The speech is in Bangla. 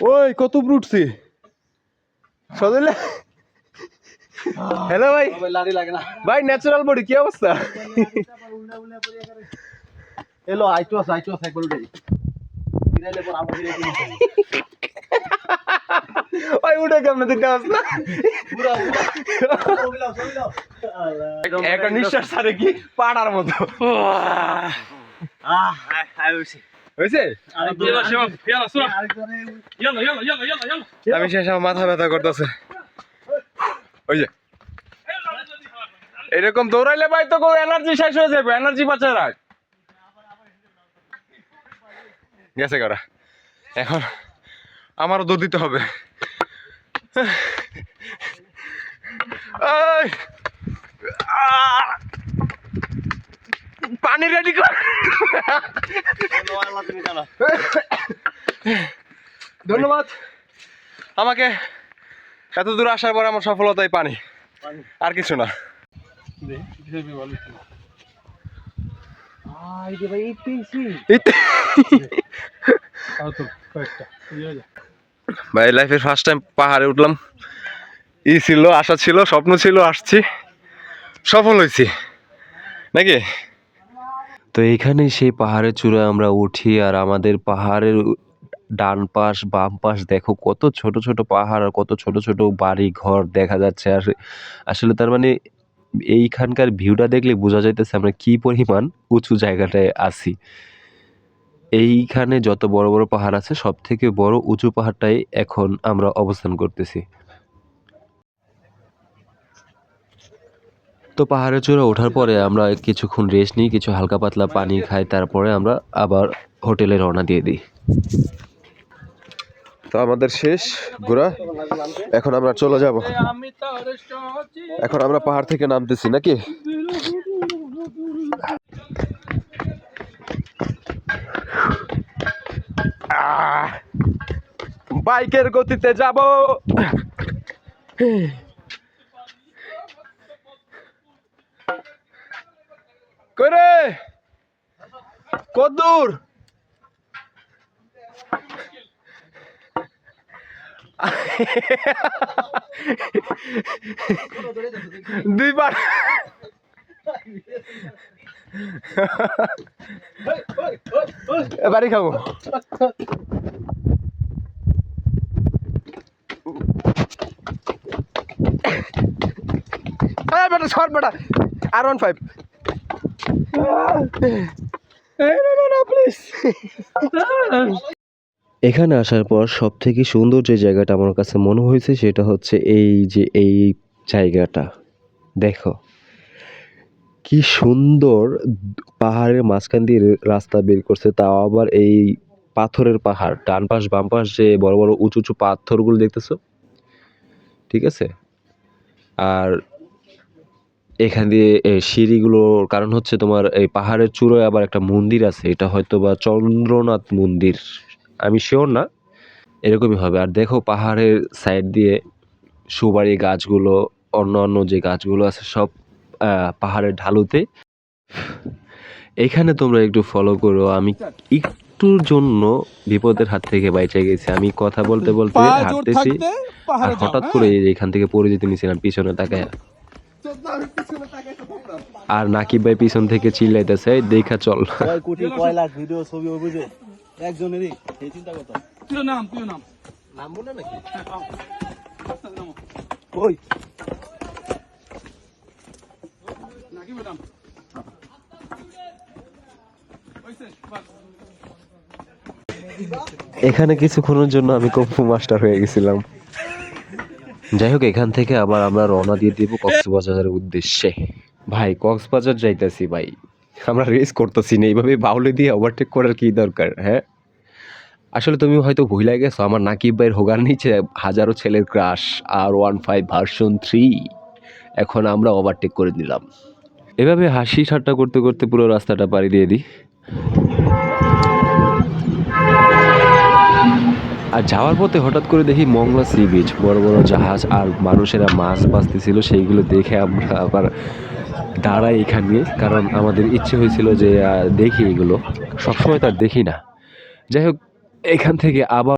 ওই কত উঠছি সদলে। হ্যালো ভাই, ভাই ন্যাচারাল বডি কি অবস্থা? এলো আইটো আছে একবার উঠে ফিরাইলে পর আবার ফিরে দিই। ওই উঠে কেমনে দিতে পারছ না? পুরা সবিলাও একটা নিঃশ্বাস ছাড়ে কি পাড়ার মতো। হয়েছে? আমি শেষ, আমার মাথা ব্যথা করতেছে। ওই যে এরকম দৌড়াইলে ভাই তো এনার্জি শেষ হয়ে যাবে, এনার্জি বাঁচায় রাখ। গেছে করা, এখন আমারও দৌড় দিতে হবে। পানি রেডি কর। ধন্যবাদ আমাকে এত দূর আসার পর আমার সফলতাই পানি, আর কিছু না। ভাই লাইফের ফার্স্ট টাইম পাহাড়ে উঠলাম। ছিল, আশা ছিল, স্বপ্ন ছিল, আসছি, সফল হয়েছি নাকি। তো এইখানে সেই পাহাড়ের চূড়ায় আমরা উঠি, আর আমাদের পাহাড়ের ডান পাশ বাম পাশ দেখো কত ছোট ছোট পাহাড় আর কত ছোট ছোট বাড়ি ঘর দেখা যাচ্ছে। আর আসলে তার মানে এইখানকার ভিউটা দেখলে বোঝা যাইতেছে আমরা কি পরিমাণ উঁচু জায়গাটায় আছি। এইখানে যত বড় বড় পাহাড় আছে সব থেকে বড় উঁচু পাহাড়টাই এখন আমরা অবস্থান করতেছি। তো পাহাড়ের চূড়া ওঠার পরে আমরা কিছুক্ষণ রেস্ট নিই, কিছু হালকা পাতলা পানি খাই, তারপরে আমরা আবার হোটেলে রওনা দিয়ে দিই। তো আমাদের শেষ ঘোরা, এখন আমরা চলে যাব। এখন আমরা পাহাড় থেকে নামতেছি নাকি। বাইকের গতিতে যাব। করে কত দূর? দুইবার বাড়ি খাবো। বেটা শর্ট বেটা R15 প্লিজ। এখানে আসার পর সব থেকে সুন্দর যে জায়গাটা আমার কাছে মনে হয়েছে সেটা হচ্ছে এই যে এই জায়গাটা দেখো কি সুন্দর, পাহাড়ের মাঝখান দিয়ে রাস্তা বের করছে, তাও আবার এই পাথরের পাহাড়, ডান পাশ বাম পাশ যে বড় বড় উঁচু উঁচু পাথরগুলো দেখতেছো, ঠিক আছে। আর এখান দিয়ে সিঁড়িগুলোর কারণ হচ্ছে তোমার এই পাহাড়ের চূড়ায় আবার একটা মন্দির আছে, এটা হয়তো বা চন্দ্রনাথ মন্দির, আমি শিওর না, এরকমই হবে। আর দেখো পাহাড়ের সাইড দিয়ে সুপারি গাছগুলো, অন্য যে গাছগুলো আছে সব পাহাড়ের ঢালুতে। এখানে তোমরা একটু ফলো করো, আমি একটুর জন্য বিপদের হাত থেকে বাইচে গেছি। আমি কথা বলতে বলতে হাঁটতেছি আর হঠাৎ করে এখান থেকে পড়ে যেতে নিয়েছিলাম পিছনে তাকায়। আর নাকিব ভাই পিছন থেকে চিল্লাইতেছে দেখা চল। কয় কোটি কয় লাখ ভিডিও ছবি বুঝে একজনেরই এই চিন্তা করতে। তুই নাম বলে নাকি কই নাকি ম্যাডাম এখানে কিছুক্ষণের জন্য আমি কুম্ফু মাস্টার হয়ে গেছিলাম। যাই হোক, এখান থেকে আবার আমরা রওনা দিয়ে দিব কক্সবাজারের উদ্দেশ্যে। ভাই কক্সবাজার যাইতেছি ভাই, আমরা রেস করতেছি না, এইভাবে বাউলে দিয়ে ওভারটেক করার কি দরকার? হ্যাঁ, আসলে তুমি হয়তো ভুলে গেছো আমার নাকিব ভাইয়ের হোগার নিচে হাজারো ছেলের ক্রাশ R15 ভার্সন 3, এখন আমরা ওভারটেক করে নিলাম। এভাবে হাসি ঠাট্টা করতে করতে পুরো রাস্তাটা পাড়ি দিয়ে দিই। আর যাওয়ার পথে হঠাৎ করে দেখি মংলা সি বিচ, বড় বড় জাহাজ আর মানুষেরা মাছ বাঁচতেছিল, সেইগুলো দেখে আমরা আবার দাঁড়াই এখানে, কারণ আমাদের ইচ্ছে হয়েছিল যে দেখি, এগুলো সবসময় তার দেখি না। যাই হোক, এখান থেকে আবার